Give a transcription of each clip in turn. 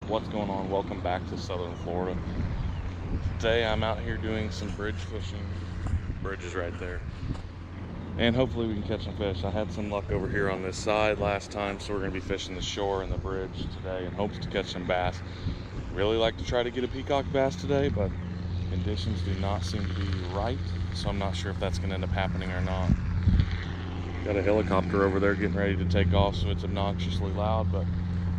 What's going on? Welcome back to Southern Florida. Today I'm out here doing some bridge fishing. Bridge is right there. And hopefully we can catch some fish. I had some luck over here on this side last time, so we're going to be fishing the shore and the bridge today in hopes to catch some bass. Really like to try to get a peacock bass today, but conditions do not seem to be right, so I'm not sure if that's going to end up happening or not. Got a helicopter over there getting ready to take off, so it's obnoxiously loud, but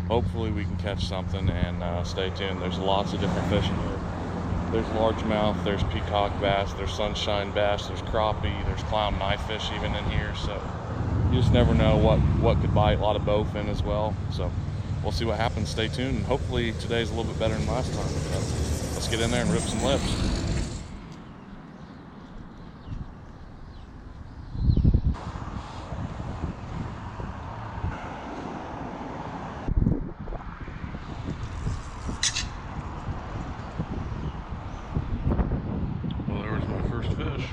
hopefully we can catch something, and stay tuned. There's lots of different fish in here. There's largemouth, there's peacock bass, there's sunshine bass, there's crappie, there's clown knifefish even in here, so you just never know what could bite. A lot of bowfin as well, so we'll see what happens. Stay tuned, and hopefully today's a little bit better than last time. Let's get in there and rip some lips. Fish.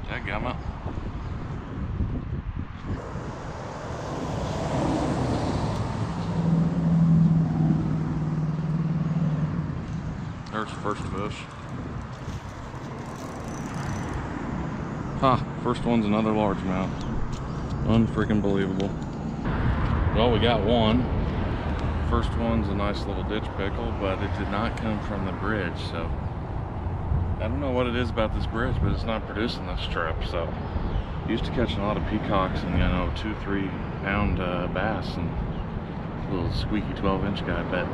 Dadgummit. There's the first fish. Ha! First one's another largemouth. Unfreaking believable. Well, we got one. First one's a nice little ditch pickle, but it did not come from the bridge, so I don't know what it is about this bridge, but it's not producing this trip. So used to catching a lot of peacocks and 2-3 pound bass, and a little squeaky 12-inch guy, I bet.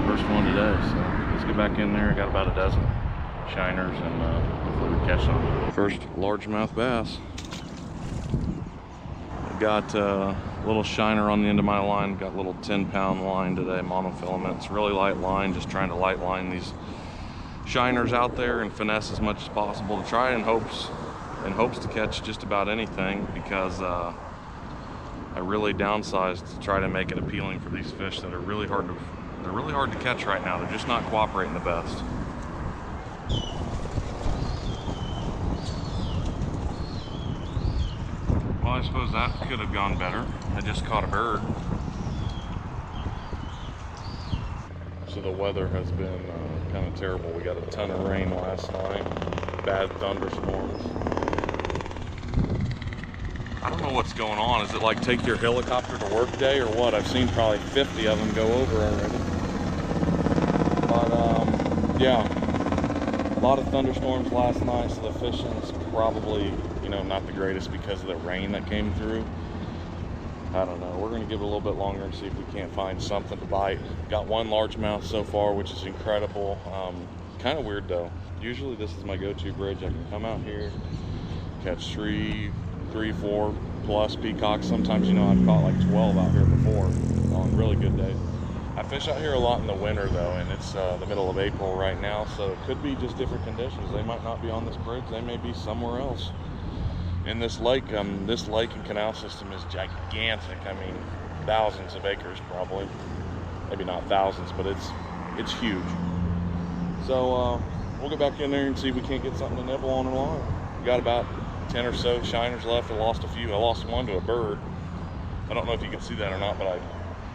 First one today, so let's get back in there. I got about a dozen shiners, and hopefully we catch some. First largemouth bass. Got a little shiner on the end of my line. Got a little 10-pound line today, monofilament. It's really light line, just trying to light line these shiners out there and finesse as much as possible to try in hopes to catch just about anything, because I really downsized to try to make it appealing for these fish that are really hard to catch right now. They're just not cooperating the best. Well, I suppose that could have gone better. I just caught a bird. So the weather has been kind of terrible. We got a ton of rain last night, bad thunderstorms. I don't know what's going on. Is it like take your helicopter to work day or what? I've seen probably 50 of them go over already. But yeah, a lot of thunderstorms last night, so the fishing's probably not the greatest because of the rain that came through. I don't know. We're going to give it a little bit longer and see if we can't find something to bite. Got one largemouth so far, which is incredible. Kind of weird though. Usually this is my go-to bridge. I can come out here, catch 3, 4 plus peacocks. Sometimes, I've caught like 12 out here before on really good days. I fish out here a lot in the winter though, and it's the middle of April right now, so it could be just different conditions. They might not be on this bridge. They may be somewhere else. In this lake and canal system is gigantic. I mean, thousands of acres probably. Maybe not thousands, but it's huge. So we'll get back in there and see if we can't get something to nibble on along. We got about 10 or so shiners left. I lost a few. I lost one to a bird. I don't know if you can see that or not, but I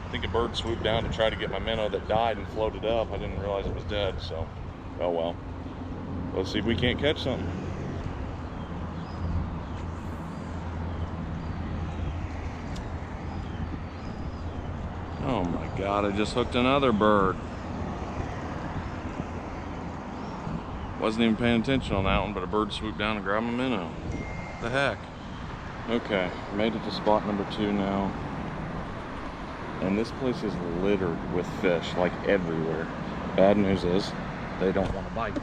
think a bird swooped down to try to get my minnow that died and floated up. I didn't realize it was dead, so oh well. Let's see if we can't catch something. Oh my God, I just hooked another bird. Wasn't even paying attention on that one, but a bird swooped down and grabbed my minnow. What the heck? Okay, made it to spot number 2 now. And this place is littered with fish, like everywhere. Bad news is, they don't want to bite.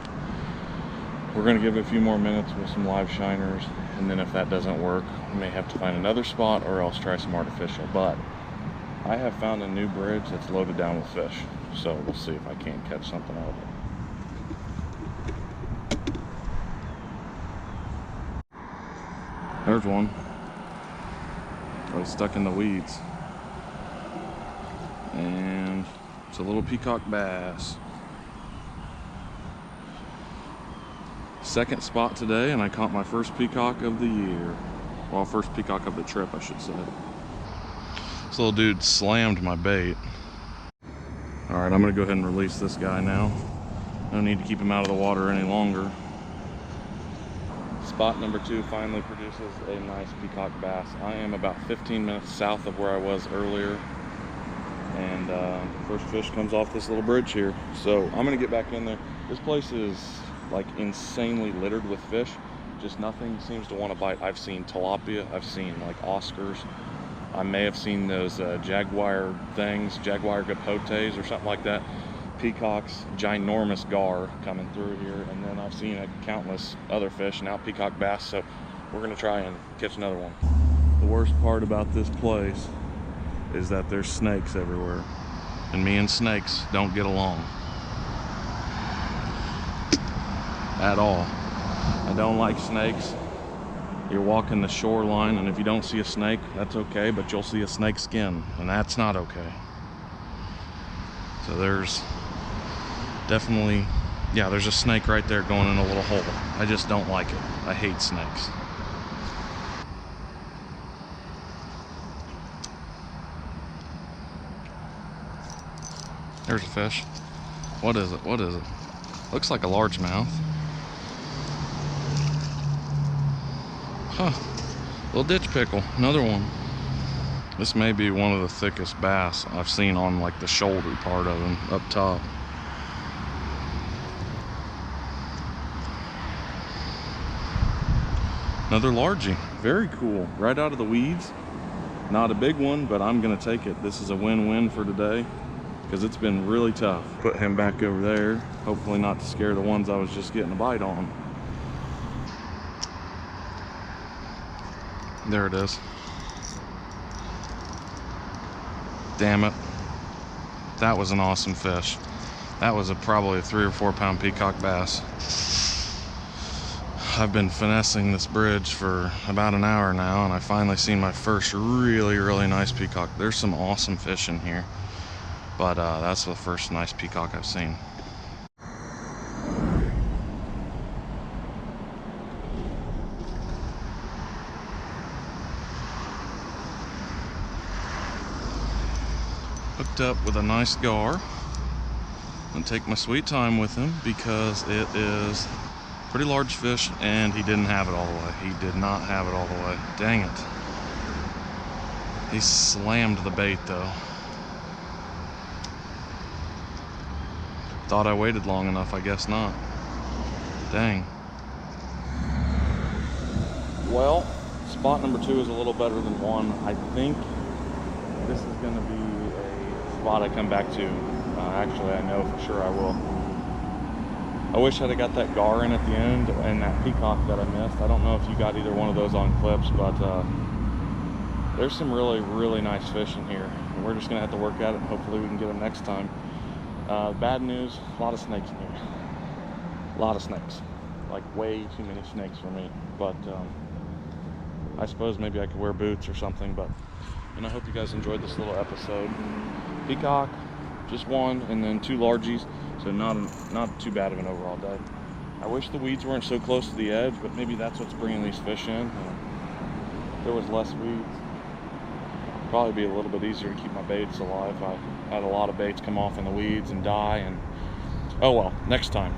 We're gonna give it a few more minutes with some live shiners, and then if that doesn't work, we may have to find another spot or else try some artificial. But I have found a new bridge that's loaded down with fish, so we'll see if I can't catch something out of it. There's one. Oh, he's stuck in the weeds. And it's a little peacock bass. Second spot today, and I caught my first peacock of the year. Well, first peacock of the trip, I should say. This little dude slammed my bait. All right, I'm gonna go ahead and release this guy now. No need to keep him out of the water any longer. Spot number 2 finally produces a nice peacock bass. I am about 15 minutes south of where I was earlier, and first fish comes off this little bridge here. So I'm gonna get back in there. This place is like insanely littered with fish. Just nothing seems to want to bite. I've seen tilapia, I've seen like Oscars, I may have seen those jaguar things, jaguar capotes or something like that. Peacocks, ginormous gar coming through here, and then I've seen countless other fish, now peacock bass, so we're gonna try and catch another one. The worst part about this place is that there's snakes everywhere, and me and snakes don't get along at all. I don't like snakes. You're walking the shoreline, and if you don't see a snake, that's okay, but you'll see a snake skin, and that's not okay. So there's definitely, yeah, there's a snake right there going in a little hole. I just don't like it. I hate snakes. There's a fish. What is it? What is it? Looks like a largemouth. Huh. Little ditch pickle. Another one. This may be one of the thickest bass I've seen on like the shoulder part of him up top. Another largie. Very cool. Right out of the weeds. Not a big one, but I'm gonna take it. This is a win-win for today because it's been really tough. Put him back over there. Hopefully not to scare the ones I was just getting a bite on. There it is. Damn it. That was an awesome fish. That was probably a 3 or 4 pound peacock bass. I've been finessing this bridge for about an hour now, and I finally seen my first really nice peacock. There's some awesome fish in here, but that's the first nice peacock I've seen. Hooked up with a nice gar. And take my sweet time with him because it is pretty large fish, and he didn't have it all the way. He did not have it all the way. Dang it. He slammed the bait though. Thought I waited long enough, I guess not. Dang. Well, spot number 2 is a little better than 1. I think this is gonna be a spot I come back to. Actually, I know for sure I will. I wish I'd have got that gar in at the end and that peacock that I missed. I don't know if you got either one of those on clips, but there's some really nice fish in here. And we're just gonna have to work at it, and hopefully we can get them next time. Bad news, a lot of snakes in here. A lot of snakes. Like way too many snakes for me. But I suppose maybe I could wear boots or something. But, and I hope you guys enjoyed this little episode. Peacock, just 1, and then 2 largies. So not too bad of an overall day. I wish the weeds weren't so close to the edge, but maybe that's what's bringing these fish in. If there was less weeds, it'd probably be a little bit easier to keep my baits alive. I had a lot of baits come off in the weeds and die, and oh well, next time.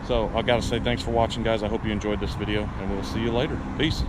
So I gotta say thanks for watching, guys. I hope you enjoyed this video, and we'll see you later. Peace.